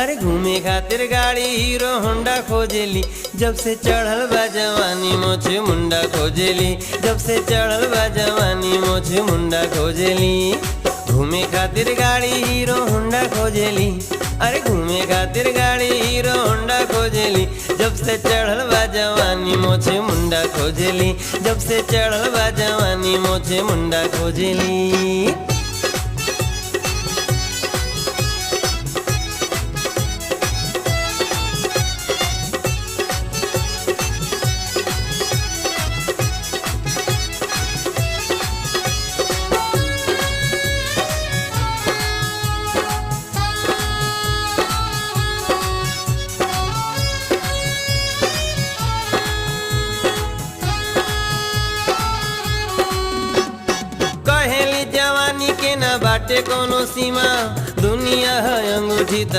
अरे घूमे खातिर गाड़ी हीरो होंडा खोजेली, जब से चढ़ल बा जवानी मोछे मुंडा खोजेली, जब से चढ़ल बा जवानी मोछे मुंडा खोजेली। घूमे खातिर गाड़ी हीरो होंडा खोजेली, अरे घूमे खातिर गाड़ी हीरो होंडा खोजेली, जब से चढ़ल बा जवानी मोछे मुंडा खोजेली, जब से चढ़ल बा जवानी मोछे मुंडा खोजेली। कहेली जवानी के ना बाटे कोनो सीमा, दुनिया है अंगूठी त